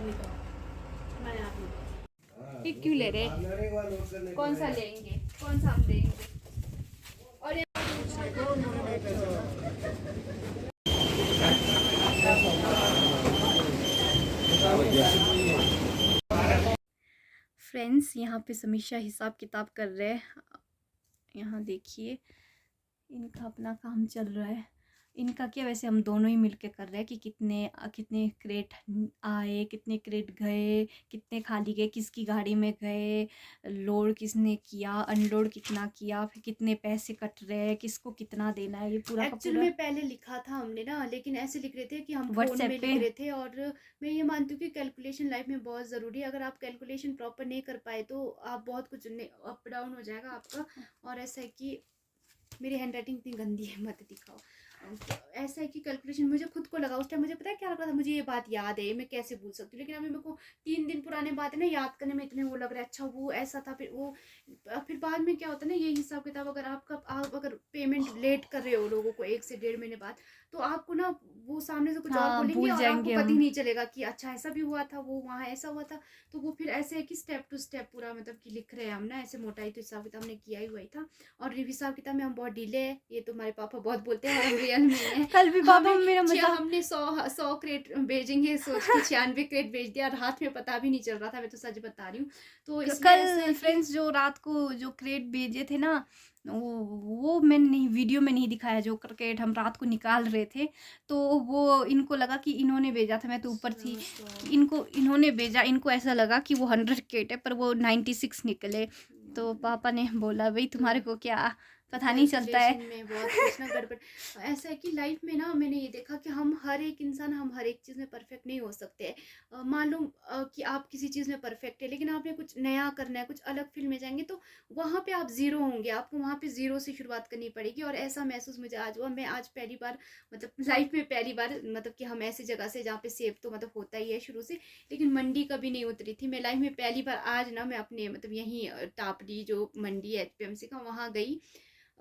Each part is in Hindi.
मैं ये क्यों ले रहे? कौन सा लेंगे? कौन सा हम लेंगे? और फ्रेंड्स यहाँ पे समीक्षा हिसाब किताब कर रहे हैं। यहाँ देखिए इनका अपना काम चल रहा है। इनका क्या, वैसे हम दोनों ही मिलके कर रहे हैं कि कितने कितने क्रेट आए, कितने क्रेट गए, कितने खाली गए, किसकी गाड़ी में गए, लोड किसने किया, अनलोड कितना किया, फिर कितने पैसे कट रहे हैं, किसको कितना देना है, ये पूरा का एक्चुअल पूरा में पहले लिखा था हमने ना, लेकिन ऐसे लिख रहे थे कि हम फोन व्हाट्सएप में पे। लिख रहे थे। और मैं ये मानती हूँ कि कैलकुलेशन लाइफ में बहुत ज़रूरी है। अगर आप कैलकुलेशन प्रॉपर नहीं कर पाए तो आप बहुत कुछ अप डाउन हो जाएगा आपका। और ऐसा है कि मेरी हैंड राइटिंग इतनी गंदी है, मत दिखाओ। ऐसा है कि कैलकुलेशन मुझे खुद को लगा उस टाइम, मुझे पता है क्या लग रहा था, मुझे ये बात याद है, मैं कैसे भूल सकती हूँ। लेकिन अभी मेरे को 3 दिन पुराने बात है ना याद करने में इतने वो लग रहा है, अच्छा वो ऐसा था, फिर वो फिर बाद में क्या होता है ना, ये हिसाब किताब अगर आप अगर पेमेंट लेट कर रहे हो लोगों को 1 से 1.5 महीने बाद, तो आपको ना वो सामने से कुछ और हाँ, बोलेंगे भूल और आपको जाएंगे पता ही हम। नहीं चलेगा कि अच्छा ऐसा भी हुआ था, वो वहाँ ऐसा हुआ था। तो वो फिर ऐसे है कि स्टेप टू स्टेप पूरा मतलब कि लिख रहे हैं हम ना, ऐसे मोटाई तो हिसाब किताब हमने किया ही हुआ ही था। और हिसाब किताब में हम बहुत ढीले हैं, ये तो हमारे पापा बहुत बोलते हैं, और हम रियल में हैं। कल भी पापा हमें मेरा मजाक। हमने 100 क्रेट भेजेंगे सोच के 96 क्रेट भेज दिया, और हाथ में पता भी नहीं चल रहा था, मैं तो सच बता रही हूँ। तो इसलिए ऐसा कल है कि फ्रेंड्स जो रात को जो क्रेट भेजे थे ना, वो मैंने नहीं, वीडियो में नहीं दिखाया। जो क्रेट हम रात को निकाल रहे थे, तो वो इनको लगा कि इन्होंने भेजा था, मैं तो ऊपर थी, कि इनको इन्होंने भेजा, इनको ऐसा लगा कि वो 100 क्रेट है, पर वो 96 निकले। तो पापा ने बोला भाई तुम्हारे को क्या पता नहीं चलता है। कैलकुलेशन में बहुत कुछ ना गड़बड़। ऐसा है कि लाइफ में ना मैंने ये देखा कि हम हर एक इंसान हम हर एक चीज़ में परफेक्ट नहीं हो सकते हैं। मान लो कि आप किसी चीज़ में परफेक्ट है, लेकिन आपने कुछ नया करना है, कुछ अलग फील्ड में जाएंगे, तो वहाँ पे आप ज़ीरो होंगे, आपको वहाँ पे ज़ीरो से शुरुआत करनी पड़ेगी। और ऐसा महसूस मुझे आज हुआ। मैं आज पहली बार मतलब लाइफ में पहली बार मतलब कि हम ऐसी जगह से जहाँ पे सेव तो मतलब होता ही है शुरू से, लेकिन मंडी कभी नहीं उतरी थी मैं लाइफ में पहली बार। आज ना मैं अपने मतलब यहीं टापरी जो मंडी है एचपीएमसी का, वहाँ गई।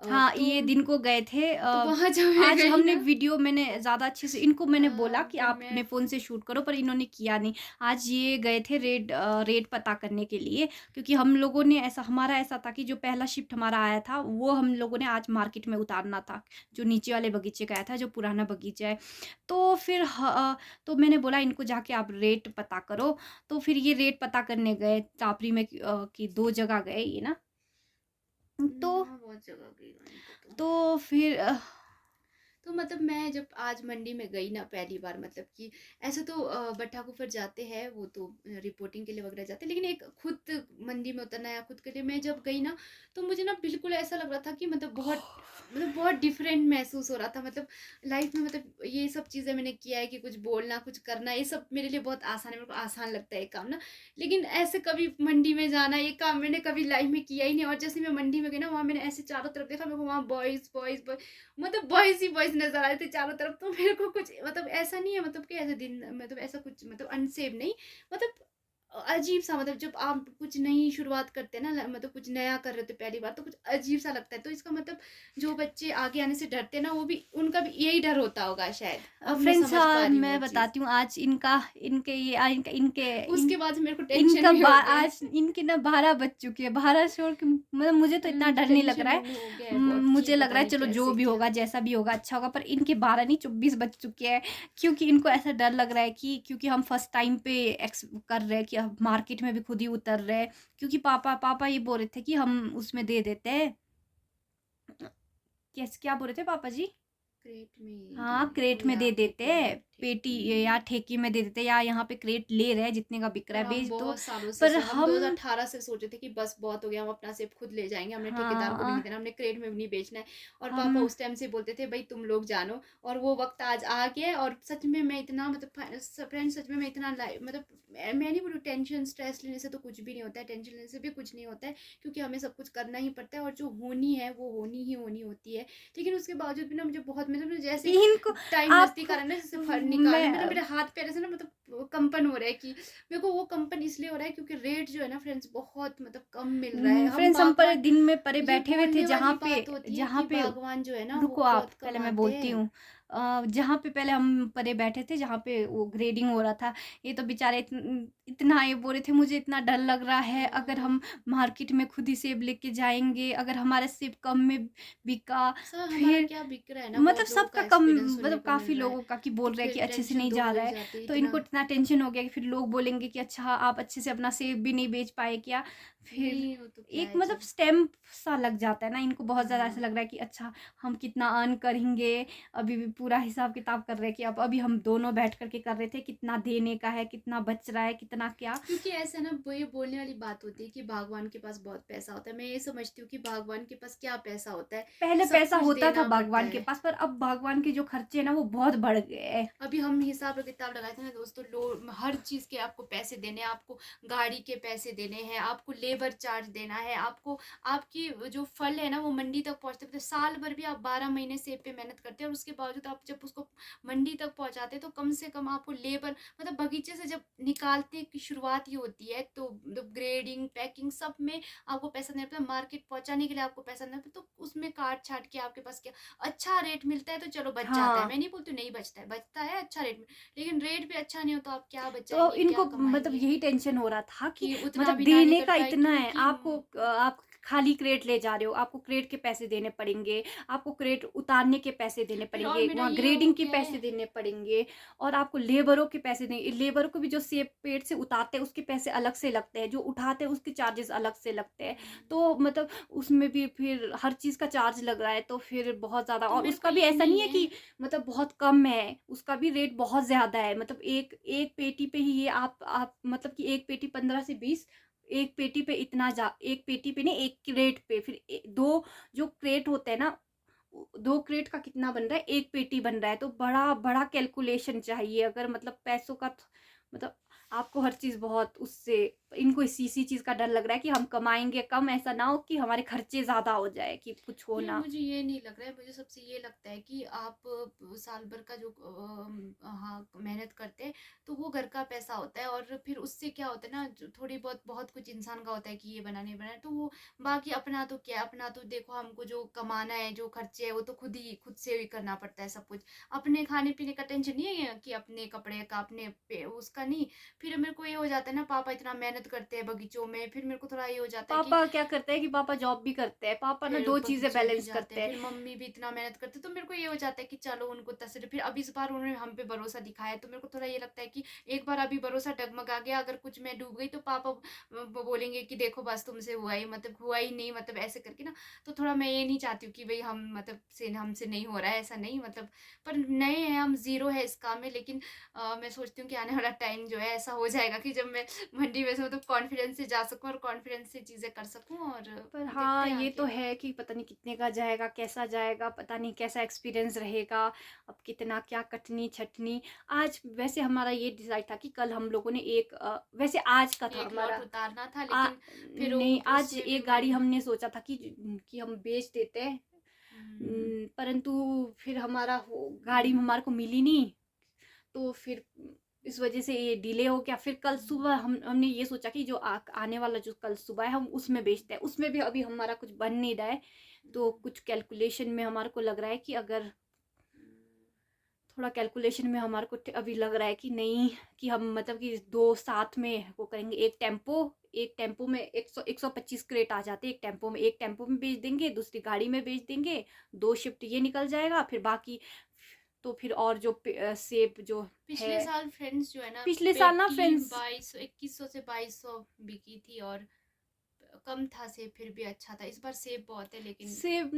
हाँ, तो ये दिन को गए थे। वहाँ जब मैं आज गई हमने ना, वीडियो, मैंने ज़्यादा अच्छे से इनको मैंने बोला कि फिर आप मैं अपने फ़ोन से शूट करो, पर इन्होंने किया नहीं। आज ये गए थे रेट पता करने के लिए, क्योंकि हम लोगों ने ऐसा, हमारा ऐसा था कि जो पहला शिफ्ट हमारा आया था वो हम लोगों ने आज मार्केट में उतारना था, जो नीचे वाले बगीचे का आया था, जो पुराना बगीचा है। तो फिर तो मैंने बोला इनको जाके आप रेट पता करो। तो फिर ये रेट पता करने गए टापरी में, कि 2 जगह गए ये ना। तो ना बहुत जगह गई वहीं पे। तो फिर तो मतलब मैं जब आज मंडी में गई ना पहली बार, मतलब कि ऐसे तो भट्टा कुफर जाते हैं, वो तो रिपोर्टिंग के लिए वगैरह जाते हैं, लेकिन एक खुद मंडी में उतरना है खुद के लिए, मैं जब गई ना, तो मुझे ना बिल्कुल ऐसा लग रहा था कि मतलब बहुत डिफरेंट महसूस हो रहा था। मतलब लाइफ में मतलब ये सब चीज़ें मैंने किया है कि कुछ बोलना कुछ करना, ये सब मेरे लिए बहुत आसान है, मेरे को आसान लगता है ये काम ना। लेकिन ऐसे कभी मंडी में जाना, ये काम मैंने कभी लाइफ में किया ही नहीं। और जैसे मैं मंडी में गई ना, वहाँ मैंने ऐसे चारों तरफ देखा, मेरे को वहाँ बॉयज़ बॉयज़ मतलब बॉयज ही बॉयज नजर आ रहे थे चारों तरफ। तो मेरे को कुछ मतलब ऐसा नहीं है, मतलब कि ऐसे दिन मतलब ऐसा कुछ मतलब अनसेफ नहीं, मतलब अजीब सा, मतलब जब आप कुछ नई शुरुआत करते हैं ना, मतलब कुछ नया कर रहे थे पहली बार, तो कुछ अजीब सा लगता है। तो इसका मतलब जो बच्चे आगे आने से डरते हैं ना, वो भी उनका भी यही डर होता होगा शायद। अब मैं फ्रेंड्स, समझ पा रही हूँ वो मैं चीज़। बताती हूँ आज इनका, इनके ये इनके इनके इन उसके बाद से मेरे को टेंशन इनका भी हो गया आज इनके ना 12 बज चुके हैं। 12 छोड़ के मतलब मुझे तो इतना डर नहीं लग टेंशन रहा है। मुझे हो गया है बहुत कि मुझे लग पता रहा है नहीं चलो जो कैसे भी क्या। होगा, जैसा भी होगा अच्छा होगा, पर इनके 12 नहीं 24 बज चुके हैं। क्योंकि इनको ऐसा डर लग रहा है कि क्योंकि हम फर्स्ट टाइम पे एक्स कर रहे हैं, कि अब मार्केट में भी खुद ही उतर रहे हैं। क्योंकि पापा पापा ये बोल रहे थे कि हम उसमें दे देते हैं। कैसे, क्या बोल रहे थे पापा जी? क्रेट में हाँ, देने को क्रेट में या दे देते ठेके हैं, में, पेटी ठेके में। या ठेके में दे देते हैं, या यहाँ पे क्रेट ले रहे हैं, जितने का बिक रहा पर है हम बेच दो। बहुत सालों से पर हम हम 2018 से सोचे थे कि बस बहुत हो गया, हम अपना सेब खुद ले जाएंगे, हमने ठेकेदार को भी नहीं हाँ, देना, हमने क्रेट में भी नहीं बेचना है। और पापा हम उस टाइम से बोलते थे भाई तुम लोग जानो। और वो वक्त आज आ गया है। और सच में मैं इतना मतलब फ्रेंड, सच में मैं इतना मतलब मैं नहीं बोलूँ, टेंशन स्ट्रेस लेने से तो कुछ भी नहीं होता है, टेंशन लेने से भी कुछ नहीं होता है, क्योंकि हमें सब कुछ करना ही पड़ता है, और जो होनी है वो होनी ही होनी होती है। लेकिन उसके बावजूद भी ना मुझे बहुत मतलब जैसे इनको टाइम नजदीक आ आपको रहा है ना, जैसे फर निकालने मैं मेरे हाथ पैर ऐसे ना मतलब कंपन हो रहा है कि मेरे को वो कंपन इसलिए हो रहा है क्योंकि रेट जो है ना फ्रेंड्स बहुत मतलब कम मिल रहा है। हम फ्रेंड्स, हम परे बागवान, दिन में परे ये बैठे हुए थे, बोलने वाली बात होती है कि बागवान जो है ना वो रुको, आप बहुत पहले मैं कमाते बोलती हैं। हूँ। जहाँ पे पहले हम परे बैठे थे, जहाँ पे वो ग्रेडिंग हो रहा था, ये तो बेचारे इतना ये बोल रहे थे, मुझे इतना डर लग रहा है, अगर हाँ। हम मार्केट में खुद ही सेब लेके जाएँगे, अगर हमारा सेब कम में बिका, सर हमारा फिर क्या बिक रहा है ना, मतलब बहुत लोगों का सबका कम, एक्सपीरियंस सुनने मतलब को मिल काफ़ी रहा है। लोगों का कि तो बोल रहे हैं फिर कि अच्छे से टेंशन नहीं तो जा हो रहा ही है, जाती है तो इनको इतना। इतना टेंशन हो गया कि फिर लोग बोलेंगे कि अच्छा आप अच्छे से अपना सेब भी नहीं बेच पाए क्या? फिर नहीं, वो तो क्या एक है मतलब जब। स्टैम्प सा लग जाता है ना, इनको बहुत ज़्यादा ऐसा हाँ। लग रहा है कि अच्छा हम कितना अर्न करेंगे, अभी भी पूरा हिसाब-किताब कर रहे हैं कि अब अभी हम दोनों बैठ कर के कर रहे थे, कितना देने का है, कितना बच रहा है, कितना क्या। क्योंकि ऐसा ना, वो ये बोलने वाली बात होती है कि भगवान के पास बहुत पैसा होता है। मैं ये समझती हूँ कि भगवान के पास क्या पैसा होता है, पहले सब पैसा कुछ होता था देना पड़ता भगवान के है। पास, पर अब भगवान के जो खर्चे हैं ना वो बहुत बढ़ गए हैं। अभी हम हिसाब और किताब लगाए थे ना दोस्तों, हर चीज़ के आपको पैसे देने हैं, आपको गाड़ी के पैसे देने हैं, आपको लेबर चार्ज देना है, आपको आपकी जो फल है ना वो मंडी तक पहुँचते पहुँचते साल भर भी आप 12 महीने सेब पे मेहनत करते हैं, और उसके बावजूद आप जब उसको मंडी तक पहुँचाते हैं तो कम से कम आपको लेबर, मतलब बगीचे से जब निकालते की शुरुआत ही होती है तो ग्रेडिंग पैकिंग सब में आपको पैसा देना पड़ता है, मार्केट पहुँचाने के लिए आपको पैसा देना पड़ता है, तो उसमें काट छाट के आपके पास क्या अच्छा रेट मिलता है तो चलो बच जाता है। हाँ। मैं नहीं बोलती हूँ नहीं बचता है, बचता है अच्छा रेट में। लेकिन रेट भी अच्छा नहीं हो तो आप क्या तो बचाएँगे, क्या इनको मतलब कमाएँगे? यही टेंशन हो रहा था कि कि उतना मतलब भी ना देने निकल का पाए इतना है, क्योंकि आपको आप खाली क्रेट ले जा रहे हो, आपको क्रेट के पैसे देने पड़ेंगे, आपको क्रेट उतारने के पैसे देने फिर और पड़ेंगे, मेरा वहाँ ये हो ग्रेडिंग के गया पैसे है। देने पड़ेंगे, और आपको लेबरों के पैसे देंगे। लेबरों को भी जो सेब पेड़ से उतारते हैं उसके पैसे अलग से लगते हैं, जो उठाते हैं उसके चार्जेस अलग से लगते हैं। हुँ। तो मतलब उसमें भी फिर हर चीज़ का चार्ज लग रहा है, तो फिर बहुत ज़्यादा, तो और मेरे को उसका भी ये ऐसा नहीं नहीं है है। कि मतलब बहुत कम है, उसका भी रेट बहुत ज़्यादा है। मतलब एक एक पेटी पे ही ये आप मतलब कि 1 पेटी 15 से 20, 1 पेटी पे इतना जा 1 पेटी पे नहीं, 1 क्रेट पे, फिर 2 जो क्रेट होते हैं ना, 2 क्रेट का कितना बन रहा है, 1 पेटी बन रहा है, तो बड़ा-बड़ा कैलकुलेशन चाहिए, अगर मतलब पैसों का मतलब आपको हर चीज़ बहुत उससे, इनको इसी चीज़ का डर लग रहा है कि हम कमाएँगे कम, ऐसा ना हो कि हमारे खर्चे ज़्यादा हो जाए, कि कुछ हो नहीं, ना। मुझे ये नहीं लग रहा है। मुझे सबसे ये लगता है कि आप साल भर का जो हाँ, मेहनत करते हैं, तो वो घर का पैसा होता है, और फिर उससे क्या होता है ना, जो थोड़ी बहुत बहुत कुछ इंसान का होता है कि ये बनाना, ये बनाना है, तो वो बाकी अपना तो क्या है, अपना तो देखो हमको जो कमाना है, जो खर्चे है, वो तो खुद से ही करना पड़ता है सब कुछ। अपने खाने-पीने का टेंशन नहीं है कि अपने कपड़े का, अपने पे उसका नहीं। फिर मेरे को ये हो जाता है ना, पापा इतना मेहनत करते हैं बगीचों में, फिर मेरे को थोड़ा ये हो जाता है कि पापा क्या करते हैं कि पापा जॉब भी करते हैं, पापा ना फिर 2 चीज़ें बगीचे भी बैलेंस जाते करते हैं, हैं। फिर मम्मी भी इतना मेहनत करते हैं, तो मेरे को ये हो जाता है कि चलो उनको तसल्ली। फिर अब इस बार उन्होंने हम पे भरोसा दिखाया, तो मेरे को थोड़ा ये लगता है कि एक बार अभी भरोसा डगमगा गया, अगर कुछ मैं डूब गई तो पापा बोलेंगे कि देखो बस तुमसे हुआ ही, मतलब हुआ ही नहीं, मतलब ऐसे करके ना। तो थोड़ा मैं ये नहीं चाहती हूँ कि भाई हम मतलब से हमसे नहीं हो रहा है, ऐसा नहीं, मतलब पर नए हैं हम, ज़ीरो है इस काम में, लेकिन मैं सोचती हूँ कि आने वाला टाइम जो है ऐसा हो जाएगा कि जब मैं मंडी में से मतलब कॉन्फिडेंस से जा सकूँ और कॉन्फिडेंस से चीज़ें कर सकूँ, और पर देखते हाँ, हैं ये तो आगे। है कि पता नहीं कितने का जाएगा, कैसा जाएगा, पता नहीं कैसा एक्सपीरियंस रहेगा, अब कितना क्या कटनी-छटनी। आज वैसे हमारा ये डिसाइड था कि कल हम लोगों ने एक वैसे आज का था एक लॉट हमारा। उतारना था, आ लेकिन फिर नहीं, वो आज उसमें भी एक गाड़ी मन। हमने सोचा था कि हम बेच देते हैं। हुँ। परंतु फिर हमारा वो गाड़ी हमारे को मिली नहीं, तो फिर इस वजह से ये डिले हो गया। फिर कल हुँ। सुबह हमने ये सोचा कि जो आने वाला जो कल सुबह है हम उसमें बेचते हैं। उसमें भी अभी हमारा कुछ बन नहीं रहा है, तो हुँ। कुछ कैलकुलेशन में हमारे को लग रहा है कि अगर थोड़ा कैलकुलेशन में हमारे को अभी लग रहा है कि नहीं, कि हम मतलब कि 2 साथ में वो करेंगे। एक टेम्पो में 125 क्रेट आ जाते हैं एक टेम्पो में। एक टेम्पो में बेच देंगे, दूसरी गाड़ी में बेच देंगे, 2 शिफ्ट ये निकल जाएगा, फिर बाकी तो फिर और जो सेब जो पिछले है, साल फ्रेंड्स जो है ना, पिछले साल ना पेटी फ्रेंड्स 2200 2100 से 2200 बिकी थी, और कम था सेब फिर भी अच्छा था। इस बार सेब बहुत है, लेकिन सेब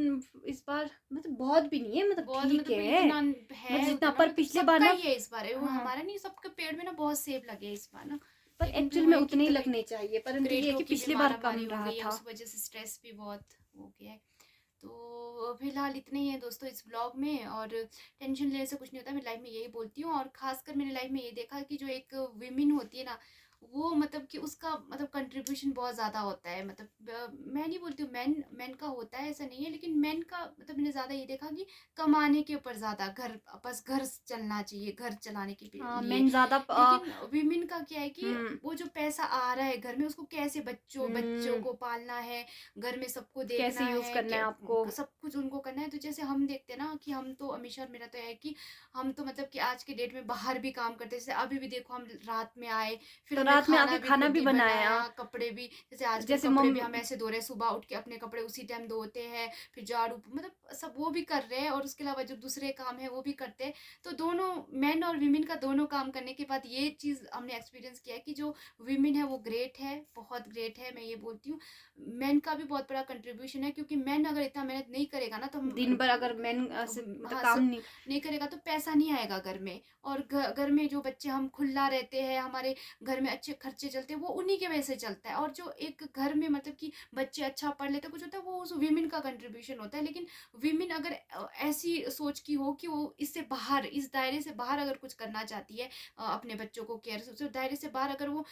इस बार मतलब बहुत भी नहीं है, मतलब बहुत ठीक मतलब है, इतना मतलब है, जितना उतना पर मतलब पिछले बार सबका ना। ही है इस बार। वो हाँ, हमारा नहीं, सबके पेड़ में ना बहुत सेब लगे हैं इस बार ना। पर लेकिन फिर एक्चुअल वो में है कि उतने ही तभी लगने चाहिए, परंतु ये है क्रेटों कि की भी पिछली बार मारामारी कम हो रहा गई है, था। उस वजह से स्ट्रेस भी बहुत हो गया है। तो फिलहाल इतने ही है दोस्तों इस ब्लॉग में, और टेंशन लेने से कुछ नहीं होता। मैं लाइफ में यही बोलती हूँ, और खासकर मैंने लाइफ में ये देखा कि जो एक विमेन होती है ना, वो मतलब कि उसका मतलब कंट्रीब्यूशन बहुत ज़्यादा होता है। मतलब मैं नहीं बोलती हूँ मेन मेन का होता है ऐसा नहीं है, लेकिन मेन का मतलब मैंने ज़्यादा ये देखा कि कमाने के ऊपर ज़्यादा, घर बस घर चलना चाहिए, घर चलाने के हाँ, लिए। मेन ज़्यादा लेकिन विमेन का क्या है कि हुँ, वो जो पैसा आ रहा है घर में, उसको कैसे बच्चों बच्चों हुँ, को पालना है, घर में सबको कैसे देखना यूज़ है, करना है आपको। सब कुछ उनको करना है। तो जैसे हम देखते हैं ना कि हम तो हमेशा, और मेरा तो है कि हम तो मतलब कि आज के डेट में बाहर भी काम करते हैं। जैसे अभी भी देखो, हम रात में आए, फिर तो हमने रात में खाना आके भी खाना खुद भी ही बनाया, बनाया, कपड़े भी जैसे आजकल जैसे कपड़े मम भी हम ऐसे धो रहे हैं, सुबह उठ के अपने कपड़े उसी टाइम धोते हैं, फिर झाड़ू मतलब सब वो भी कर रहे हैं, और उसके अलावा जो दूसरे काम है वो भी करते हैं। तो दोनों मेन और वीमेन का दोनों काम करने के बाद ये चीज़ हमने एक्सपीरियंस किया है कि जो वीमेन है वो ग्रेट है, बहुत ग्रेट है, मैं ये बोलती हूँ। मेन का भी बहुत बड़ा कंट्रीब्यूशन है, क्योंकि मेन अगर इतना मेहनत नहीं करेगा ना तो हम दिन भर अगर मैन ऐसे मतलब हाँ काम सब नहीं नहीं करेगा तो पैसा नहीं आएगा घर में। और घर में जो बच्चे हम खुला रहते हैं, हमारे घर में अच्छे खर्चे चलते हैं, वो उन्हीं की वजह से चलता है। और जो एक घर में मतलब कि बच्चे अच्छा पढ़ लेते हैं, कुछ होता है, वो उस वीमेन का कंट्रीब्यूशन होता है। लेकिन वीमेन अगर ऐसी सोच की हो कि वो इससे बाहर, इस दायरे से बाहर अगर कुछ करना चाहती है, अपने बच्चों को केयर, उस दायरे से बाहर अगर वो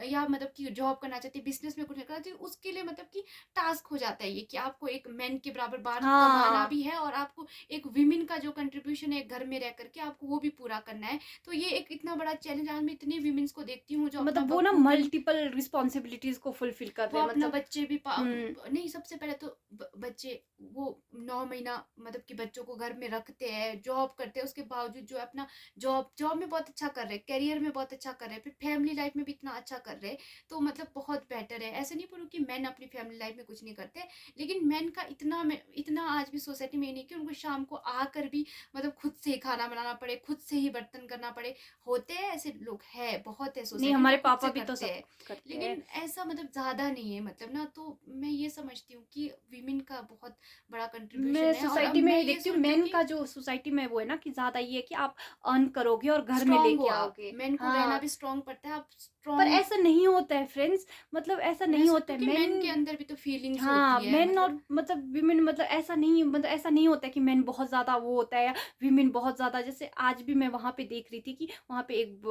या मतलब कि जॉब करना चाहती है, बिजनेस में कुछ करना चाहती है, उसके लिए मतलब कि टास्क हो जाता है ये कि आपको एक मेन के बराबर बाहर कमाना हाँ, भी है, और आपको एक वीमेन का जो कंट्रीब्यूशन है घर में रह करके आपको वो भी पूरा करना है। तो ये एक इतना बड़ा चैलेंज, आज मैं इतनी वीमेन्स को देखती हूँ जो अपना मतलब वो ना बखूबी मल्टीपल रिस्पॉन्सिबिलिटीज़ को फुलफ़िल कर वो रहे हैं अपना मतलब बच्चे भी हुँ, नहीं, सबसे पहले तो बच्चे वो 9 महीना मतलब कि बच्चों को घर में रखते हैं, जॉब करते हैं, उसके बावजूद जो है अपना जॉब जॉब में बहुत अच्छा कर रहे हैं, करियर में बहुत अच्छा कर रहे हैं, फिर फैमिली लाइफ में भी इतना अच्छा कर रहे हैं। तो मतलब बहुत बेटर है। ऐसे नहीं बोलूँ कि मैन अपनी फैमिली लाइफ में कुछ नहीं करते, लेकिन मैन का इतना आज भी सोसाइटी में ये नहीं कि उनको शाम को आकर भी मतलब खुद से ही खाना बनाना पड़े, खुद से ही बर्तन करना पड़े। होते हैं ऐसे लोग, है बहुत है नहीं सोसाइटी में, हमारे वो खुद पापा से भी तो करते सब हैं। करते हैं। लेकिन ऐसा मतलब ज़्यादा नहीं है मतलब ना। तो मैं ये समझती हूँ कि वीमेन का बहुत बड़ा मैं कंट्रीब्यूशन है। और अब सोसाइटी में मैं ये ये देखती हूँ सोचती हूँ मेन कि का जो सोसाइटी में वो है ना कि ज़्यादा ये है कि आप अर्न करोगे और घर में स्ट्रांग हो लेके आप, आओगे। मेन को रहना हाँ, भी स्ट्रांग पड़ता है, आप पर स्ट्रांग। ऐसा नहीं होता है फ्रेंड्स मतलब ऐसा मैं नहीं होता सोचती है हूँ कि मेन के मेन अंदर भी तो फीलिंग्स हाँ, होती है मेन और मतलब। मतलब विमेन मतलब ऐसा नहीं होता है कि मेन बहुत ज़्यादा वो होता है या विमेन बहुत ज़्यादा जैसे आज भी मैं वहाँ पे देख रही थी कि वहाँ पे एक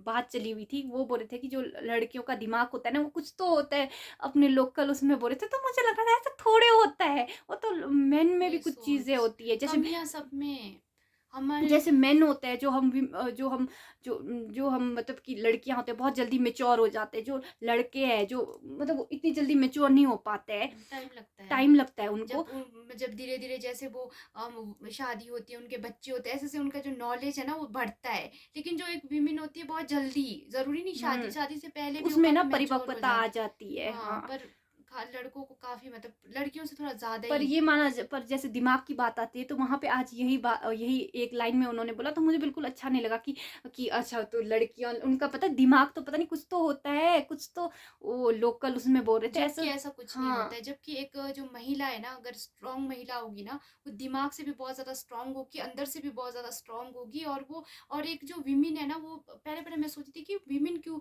बात चली हुई थी। वो बोल रहे थे कि जो लड़कियों का दिमाग होता है ना, वो कुछ तो होता है अपने लोकल उसमें बोल रहे थे। तो मुझे लगा था ऐसा थोड़े होता है, वो तो मेन में भी ये कुछ चीज़ें सोच, होती है। कमियां सब में हमारे। जैसे मेन होते हैं जो हम मतलब कि लड़कियाँ होते हैं बहुत जल्दी मैच्योर हो जाते हैं। जो लड़के हैं जो मतलब वो इतनी जल्दी मैच्योर नहीं हो पाते हैं, टाइम लगता है। टाइम लगता है उनको। जब धीरे धीरे जैसे वो शादी होती है, उनके बच्चे होते हैं, ऐसे ऐसे उनका जो नॉलेज है ना वो बढ़ता है। लेकिन जो एक वीमेन होती है बहुत जल्दी, जरूरी नहीं शादी हुँ, शादी से पहले भी वो उसमें ना काफी मैच्योर हो परिपक्वता आ जाती। जाती है। हाँ हाँ। पर लड़कों को काफी मतलब लड़कियों से थोड़ा ज्यादा पर ही। ये माना ज पर जैसे दिमाग की बात आती है तो वहाँ पे आज यही एक लाइन में उन्होंने बोला तो मुझे बिल्कुल अच्छा नहीं लगा कि अच्छा तो लड़कियाँ उनका पता है दिमाग तो पता नहीं कुछ तो होता है, कुछ तो वो लोकल उसमें बोल रहे थे जबकि ऐसा ऐसा कुछ नहीं होता हाँ, है। जबकि एक जो महिला है ना, अगर स्ट्रांग महिला होगी ना, वो दिमाग से भी बहुत ज़्यादा स्ट्रांग होगी, अंदर से भी बहुत ज़्यादा स्ट्रांग होगी। और वो, और एक जो वीमेन है ना, वो पहले पहले मैं सोचती थी कि वीमेन क्यों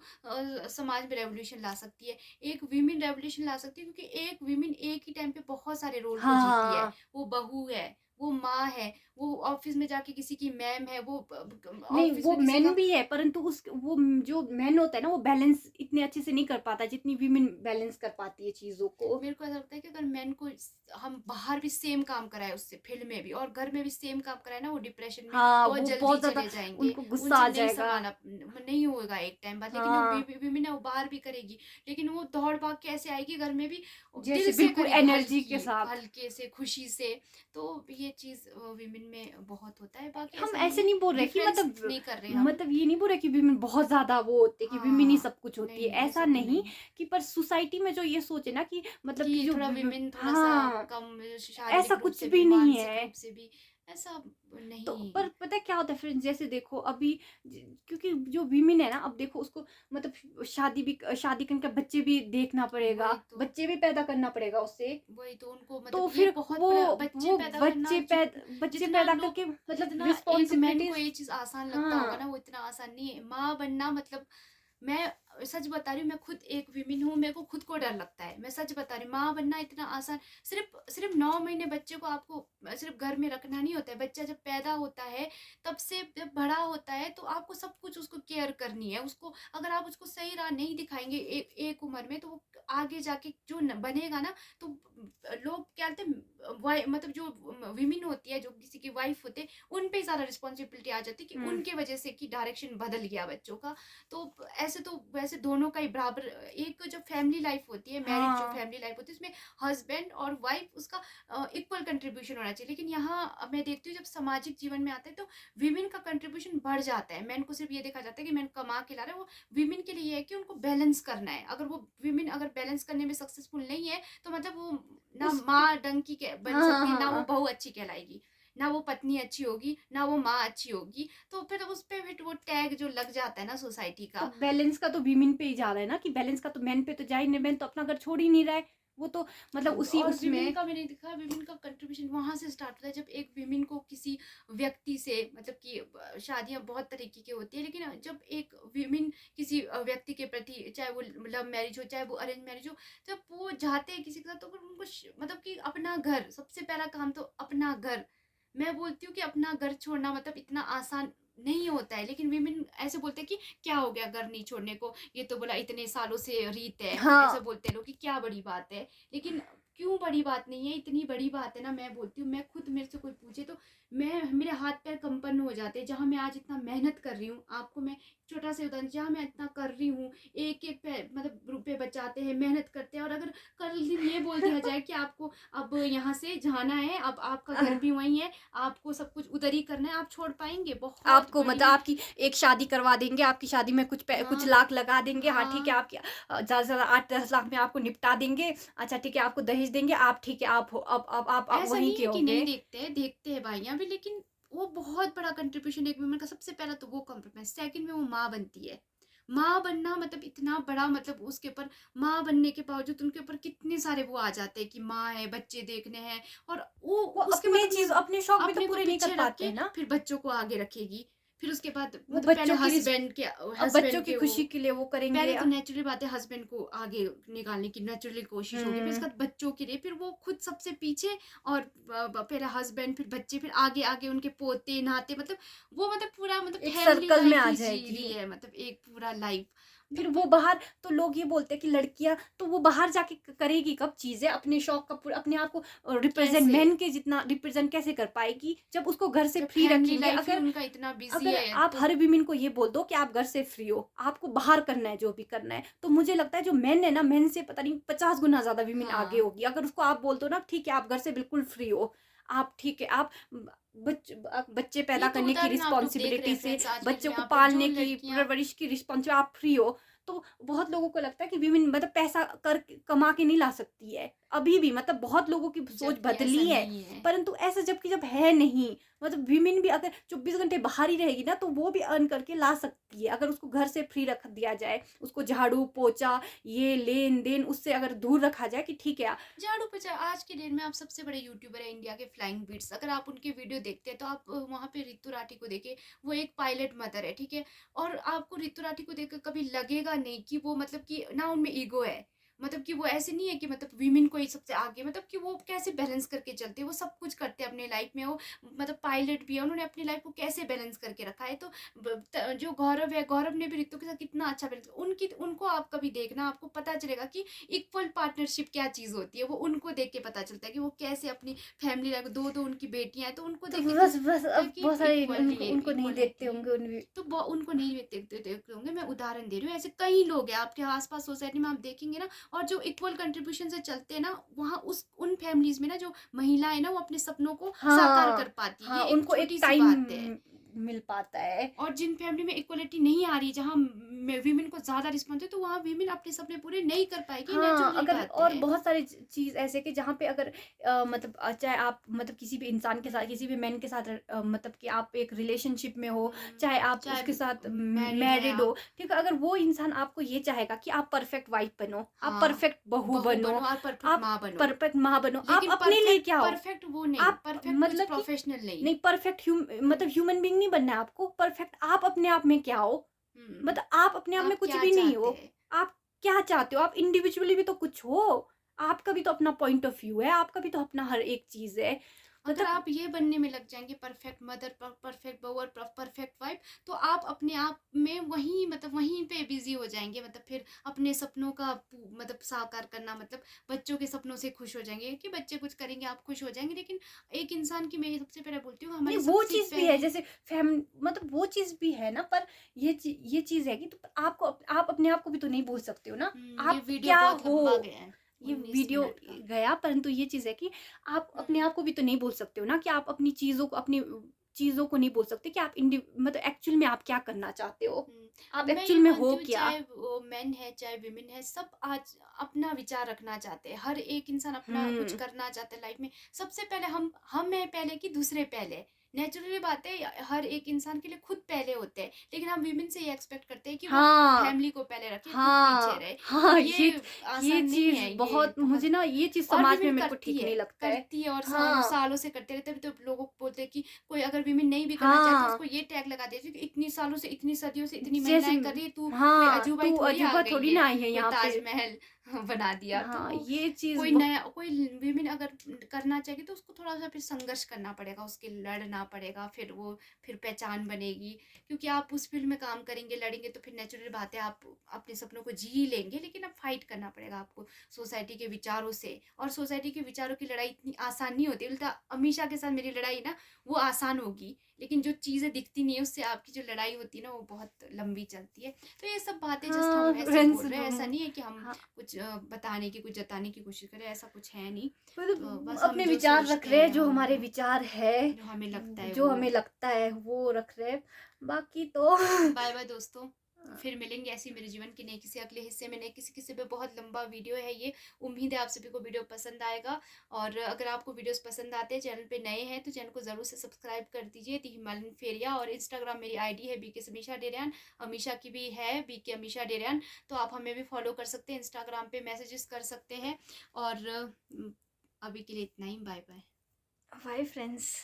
समाज में रेवोल्यूशन ला सकती है। एक वीमेन रेवोल्यूशन ला सकती है क्योंकि एक वीमेन एक ही टाइम पे बहुत सारे रोल को जीती है। हाँ। वो बहू है, वो माँ है, वो ऑफिस में जाके किसी की मैम है, वो नहीं, ऑफिस वो में किसी मेन का। भी है परंतु जो मेन होता है ना वो बैलेंस इतने अच्छे से नहीं कर पाता जितनी वीमेन बैलेंस कर पाती है चीज़ों को। मेरे को ऐसा लगता है कि अगर मैन को हम बाहर भी सेम काम कराए उससे, फील्ड में भी और घर में भी सेम काम कराए ना, वो डिप्रेशन में हाँ, बहुत वो जल्दी बहुत ज़्यादा चले जाएंगे। उनको गुस्सा उनसे आ नहीं जाएगा। समाना नहीं होगा एक टाइम बाद। लेकिन जो हाँ, विमेन है वो बाहर भी करेगी, लेकिन वो दौड़ भाग के ऐसे आएगी घर में भी, दिल जैसे से बिल्कुल करेगी, एनर्जी के हल्की साथ। हल्के से, खुशी से। तो ये चीज़ विमेन में बहुत होता है, बाकी हम ऐसा नहीं ऐसे है। नहीं बोल रहे कि डिफरेंस नहीं कर रहे हम। मतलब ये नहीं बोल रहे कि विमेन बहुत ज़्यादा वो होते हैं कि विमेन ही हाँ, सब कुछ होती नहीं है, नहीं ऐसा ऐसा तो नहीं नहीं कि पर सोसाइटी में जो ये सोच है ना कि मतलब कि कि जो थोड़ा विमेन थोड़ा सा हाँ, कम, ऐसा शारीरिक रूप कुछ से भी, भी नहीं मानसिक है। रूप से भी, ऐसा तो पर नहीं। पता है क्या होता है फ्रेंड्स जैसे देखो अभी क्योंकि जो विमेन है ना अब देखो उसको मतलब शादी करके बच्चे भी देखना पड़ेगा, बच्चे भी पैदा करना पड़ेगा उससे। वही तो उनको तो मतलब ये फिर बहुत बड़ा बच्चे वो पैदा करना, बच्चे जितना पैदा लोग, करके मतलब जितना एक मैन को रिस्पॉन्सिबिलिटीज ये चीज आसान लगता होगा हाँ ना, वो इतना आसान नहीं है। माँ बनना मतलब, मैं सच बता रही हूँ, मैं खुद एक विमेन हूँ, मेरे को खुद को डर लगता है। मैं सच बता रही हूँ, माँ बनना इतना आसान, सिर्फ़ सिर्फ़ 9 महीने बच्चे को आपको सिर्फ़ घर में रखना नहीं होता है। बच्चा जब पैदा होता है, तब से जब बड़ा होता है, तो आपको सब कुछ उसको केयर करनी है। उसको अगर आप उसको सही राह नहीं दिखाएँगे एक उम्र में, तो वो आगे जाके जो न बनेगा ना, तो लोग क्या कहते हैं, वाइ मतलब जो विमेन होती है, जो किसी की वाइफ़ होते हैं, उन पे ज़्यादा रिस्पॉन्सिबिलिटी आ जाती है कि हुँ। उनकी वज़ह से कि डायरेक्शन बदल गया बच्चों का। तो ऐसे तो वैसे दोनों का ही बराबर, एक जो फैमिली लाइफ होती है, मैरिज जो हाँ। फैमिली लाइफ होती है, उसमें हस्बैंड और वाइफ उसका इक्वल कंट्रीब्यूशन होना चाहिए। लेकिन यहाँ मैं देखती हूँ जब सामाजिक जीवन में आता है, तो वीमेन का कंट्रीब्यूशन बढ़ जाता है। मैन को सिर्फ ये देखा जाता है कि मैन कमा के ला रहा है, वो वीमेन के लिए ये है कि उनको बैलेंस करना है। अगर वो वीमेन अगर बैलेंस करने में सक्सेसफुल नहीं है, तो मतलब वो ना उस माँ ढंग की बन हाँ, सकती है, ना वो हाँ। बहू अच्छी कहलाएगी, ना वो पत्नी अच्छी होगी, ना वो माँ अच्छी होगी। तो फिर उस पे फिर वो टैग जो लग जाता है ना सोसाइटी तो का। बैलेंस का तो वीमेन पे ही जा रहा है ना, कि बैलेंस का तो मेन पे तो जा ही नहीं, मेन तो अपना घर छोड़ ही नहीं रहा है। वो तो मतलब उसी और विमेन उसमें का मैंने देखा, विमेन का कंट्रीब्यूशन वहां से स्टार्ट होता है जब एक विमेन को किसी व्यक्ति से, मतलब कि शादियां बहुत तरीके की होती है, लेकिन जब एक विमेन किसी व्यक्ति के प्रति, चाहे वो लव मैरिज हो चाहे वो अरेंज मैरिज हो, जब वो जाते हैं किसी के साथ, तो फिर उनको मतलब कि अपना घर, सबसे पहला काम तो अपना घर। मैं बोलती हूँ कि अपना घर छोड़ना मतलब इतना आसान नहीं होता है, लेकिन विमेन ऐसे बोलते हैं कि क्या हो गया घर नहीं छोड़ने को, ये तो बोला इतने सालों से रीत है, हाँ। ऐसा बोलते हैं लोग कि क्या बड़ी बात है। लेकिन क्यों बड़ी बात नहीं है, इतनी बड़ी बात है ना। मैं बोलती हूँ, मैं खुद, मेरे से कोई पूछे तो मैं, मेरे हाथ पैर कंपन हो जाते हैं। जहाँ मैं आज इतना मेहनत कर रही हूँ, आपको मैं छोटा सा उदाहरण, जहाँ मैं इतना कर रही हूँ, एक एक मतलब रुपए बचाते हैं, मेहनत करते हैं, और अगर कल दिन ये बोल दिया जाए कि आपको अब यहाँ से जाना है, अब आपका घर भी वहीं है, आपको सब कुछ उधर ही करना है, आप छोड़ पाएंगे? बहुत आपको मतलब बड़ी। आपकी एक शादी करवा देंगे, आपकी शादी में कुछ हाँ, लाख लगा देंगे, हाँ, ठीक है, हाँ। आपकी ज़्यादा से ज़्यादा 8-10 लाख में आपको निपटा देंगे। अच्छा ठीक है, आपको दहेज देंगे, आप ठीक है, आप हो अब ऐसा वहीं नहीं के है कि नहीं होगे। देखते हैं, देखते हैं भाइयाँ भी, लेकिन वो बहुत बड़ा कंट्रीब्यूशन एक वुमन का। सबसे पहला तो वो कॉम्प्रोमाइज़, सेकंड में वो माँ बनती है। माँ बनना मतलब इतना बड़ा, मतलब उसके ऊपर माँ बनने के बावजूद उनके ऊपर कितने सारे वो आ जाते हैं कि माँ है, बच्चे देखने हैं, और वो वो उसके बाद अपने अपने चीज़ अपने शौक भी तो अपने को पूरे नहीं कर पीछे रख पाते के हैं ना। फिर बच्चों को आगे रखेगी। फिर उसके बाद वो मतलब पहले बच्चों हस्बैंड की के वो, खुशी के लिए वो पहले करेंगे। तो नेचुरली बात है, हस्बैंड को आगे निकालने की नेचुरली कोशिश होगी, फिर हुँ। उसके बाद बच्चों के लिए, फिर वो खुद सबसे पीछे, और पहले हस्बैंड, फिर बच्चे, फिर आगे आगे उनके पोते नाते, मतलब वो मतलब पूरा मतलब एक फैमिली सर्कल में लाइफ आ ही जी जाएगी। रही है, मतलब एक पूरा लाइफ, फिर मतलब वो बाहर, तो लोग ये बोलते हैं कि लड़कियां तो वो बाहर जाके करेगी कब चीजें, अपने शौक का पूरा अपने आप को रिप्रेजेंट, कैसे, मैन के जितना रिप्रेजेंट कैसे कर पाएगी जब उसको घर से जब फ्री फैमिली रखेंगे। लाइफ ही अगर उनका इतना बिजी अगर है आप तो। हर विमेन को ये बोल दो कि आप घर से फ्री हो, आपको बाहर करना है जो भी करना है, तो मुझे लगता है जो मेन है ना, मेन से पता नहीं 50 गुना ज्यादा विमेन आगे हाँ, होगी। अगर उसको आप बोल दो ना ठीक है आप घर से बिल्कुल फ्री हो, आप ठीक है, आप बच्चे ये पैदा तो करने की उदाहरण आप लोग देख रहे रिस्पॉन्सिबिलिटी हैं से, फ्रेंड्स, आजकल जो बच्चों को यहाँ पे जो पालने की लड़कियां। परवरिश की रिस्पॉन्सिबिलिटी, आप फ्री हो। तो बहुत लोगों को लगता है कि विमेन मतलब पैसा कर कमा के नहीं ला सकती है, अभी भी मतलब बहुत लोगों की सोच जबकि ऐसा बदली है। नहीं है। परंतु ऐसा जबकि जब है नहीं, मतलब विमेन भी अगर 24 घंटे बाहर ही रहेगी ना, तो वो भी अर्न करके ला सकती है, अगर उसको घर से फ्री रख दिया जाए, उसको झाड़ू पोछा ये लेन देन उससे अगर दूर रखा जाए कि ठीक है। झाड़ू पोछा, आज के डेट में आप सबसे बड़े यूट्यूबर है इंडिया के, फ्लाइंग बीट्स, अगर आप उनके वीडियो देखते हैं तो आप वहाँ पे रितु राठी को देखिए। वो एक पायलट मदर है, ठीक है, और आपको रितु राठी को देखकर कभी लगेगा नहीं कि वो मतलब कि ना उनमें ईगो है, मतलब कि वो ऐसे नहीं है कि मतलब वीमेन को ही सबसे आगे, मतलब कि वो कैसे बैलेंस करके चलते हैं, वो सब कुछ करते हैं अपने लाइफ में। वो मतलब पायलट भी है, उन्होंने अपनी लाइफ को कैसे बैलेंस करके रखा है। तो जो गौरव है, गौरव ने भी रितु के साथ कितना अच्छा बैलेंस, उनकी उनको आप कभी देखना, आपको पता चलेगा कि इक्वल पार्टनरशिप क्या चीज़ होती है। वो उनको देख के पता चलता है कि वो कैसे अपनी फैमिली लाइफ, दो दो उनकी बेटियां हैं, तो उनको तो देख के बस लगता है अब कि बहुत सारे इक्वली उनको नहीं देखते इक्वलिटी है। होंगे उन। तो उनको नहीं देखते होंगे, मैं उदाहरण दे रही हूँ, ऐसे कई लोग हैं आपके आसपास सोसाइटी में, आप देखेंगे ना, और जो इक्वल कंट्रीब्यूशन से चलते हैं ना, वहाँ उस उन फैमिलीज में ना, जो महिलाएं ना, वो अपने सपनों को साकार कर हाँ, पाती है। हाँ, ये एक उनको एक छोटी सी टाइम बात है। मिल पाता है। और जिन फैमिली में इक्वलिटी नहीं आ रही, जहाँ वीमेन को ज्यादा रिस्पॉन्स है, तो वहाँ वीमेन अपने सपने पूरे नहीं कर पाएगी, हाँ, नेचुरली अगर बात और है। बहुत सारी चीज़ ऐसे कि जहाँ पे अगर मतलब चाहे आप मतलब किसी भी इंसान के साथ, किसी भी मैन के साथ मतलब कि आप एक रिलेशनशिप में हो, चाहे आप चाहे उसके साथ मैरिड है मैरिड हो, आप। ठीक है? अगर वो इंसान आपको ये चाहेगा कि आप परफेक्ट वाइफ बनो, आप हाँ, परफेक्ट बहू बहू बनो, बनो और परफेक्ट आप माँ बनो। परफेक्ट माँ बनो, आप लेकिन अपने लिए क्या हो? परफेक्ट वो नहीं, आप परफेक्ट कुछ मतलब कि प्रोफेशनल नहीं। नहीं, परफेक्ट मतलब ह्यूमन बीइंग नहीं बनना है आपको, परफेक्ट आप अपने आप में क्या हो? हुँ। मतलब आप अपने आप में आप कुछ क्या भी नहीं चाहते हो। हैं? आप क्या चाहते हो? आप इंडिविजुअली भी तो कुछ हो। आपका भी तो अपना पॉइंट ऑफ व्यू है, आपका भी तो अपना हर एक चीज़ है। अगर मतलब आप ये बनने में लग जाएँगे परफेक्ट मदर, परफेक्ट बहू और परफेक्ट वाइफ, तो आप अपने आप में वहीं मतलब वहीं पे बिज़ी हो जाएँगे। मतलब फिर अपने सपनों का मतलब साकार करना, मतलब बच्चों के सपनों से खुश हो जाएँगे कि बच्चे कुछ करेंगे, आप खुश हो जाएँगे। लेकिन एक इंसान की, मैं सबसे पहले बोलती हूँ, नहीं, हमारी वो सबसे चीज़ भी है, पहली जैसे फैम मतलब वो चीज़ भी है ना, पर ये चीज़ है कि तो आपको आप अपने आप को भी तो नहीं भूल सकते हो ना। ये आप वीडियो क्या बहुत लंबा हो? गया है, ये 19 वीडियो मिनट का। गया, परंतु ये चीज़ है कि आप हुँ, अपने आप को भी तो नहीं भूल सकते हो ना, कि आप अपनी चीज़ों को नहीं भूल सकते कि आप मतलब एक्चुअल में आप क्या करना चाहते हो? आप मैं ये एक्चुअल में हो मानती हूँ, क्या? चाहे वो मेन है चाहे वुमेन है, सब आज अपना विचार रखना चाहते हैं। हर एक इंसान अपना कुछ हुँ। करना चाहता है लाइफ में। सबसे पहले हम हैं पहले कि दूसरे पहले। नेचुरली बात है, हर एक इंसान के लिए खुद पहले होते हैं। लेकिन हम वुमेन से ये एक्सपेक्ट करते हैं कि वो हाँ। फैमिली को पहले रखे, खुद पीछे हाँ, रहे। तो हाँ, ये ये आसान नहीं चीज़ है, ये बहुत बहुत। मुझे ना, ये चीज़ और समाज में विमेन मेरे को ठीक नहीं लगता है। करती है और वो हाँ, सालों से करते रहते हैं। तो लोगों को बोलते हैं कि कोई अगर विमेन नहीं भी करना चाहे तो हाँ, उसको ये टैग लगा देते हैं कि इतनी सालों से, इतनी सदियों से इतनी जैसे महिलाएं कर रही है, तू कोई हाँ, अजूबा ही तू थोड़ी आ अजूबा गई थोड़ी है, ना आई है कोई यहाँ पे। ताजमहल बना दिया। तो हाँ, वो ये चीज़ कोई नया, कोई विमेन अगर करना चाहेगी तो उसको थोड़ा सा फिर संघर्ष करना पड़ेगा, उसके लड़ना पड़ेगा, फिर वो फिर पहचान बनेगी। क्योंकि आप उस फील्ड में काम करेंगे, लड़ेंगे, तो फिर नेचुरल बात है आप अपने सपनों को जी लेंगे। लेकिन अब फाइट करना पड़ेगा आपको सोसाइटी के विचारों से। और सोसाइटी के विचारों की लड़ाई इतनी आसान नहीं होती। उल्टा अमीषा के साथ मेरी लड़ाई ना, वो आसान होगी, लेकिन जो चीज़ें दिखती नहीं है उससे आपकी जो लड़ाई होती है ना, वो बहुत लंबी चलती है। तो ये सब बातें जस्ट हाँ, हम ऐसे फ्रेंड्स बोल रहे हैं, ऐसा हम नहीं है कि हम हाँ, कुछ बताने की, कुछ जताने की कोशिश करें, ऐसा कुछ है नहीं। तो मतलब बस हम अपने जो विचार रख सोचते रहे हैं, हैं, जो हम हमारे विचार है, जो हमें लगता है जो वो। हमें लगता है वो रख रहे हैं। बाकी तो बाय बाय दोस्तों। फिर मिलेंगे ऐसी मेरे जीवन के नए किसी अगले हिस्से में, नए किसी किसी पे। बहुत लंबा वीडियो है ये। उम्मीद है आप सभी को वीडियो पसंद आएगा। और अगर आपको वीडियोस पसंद आते हैं, चैनल पे नए हैं, तो चैनल को ज़रूर से सब्सक्राइब कर दीजिए, दी हिमालयन फेरिया। और इंस्टाग्राम मेरी आईडी है बीके समीशा डेरियान। अमीशा की भी है बीके अमीशा डेरियान। तो आप हमें भी फॉलो कर सकते हैं, इंस्टाग्राम पे मैसेजेस कर सकते हैं। और अभी के लिए इतना ही। Bye bye. Bye friends.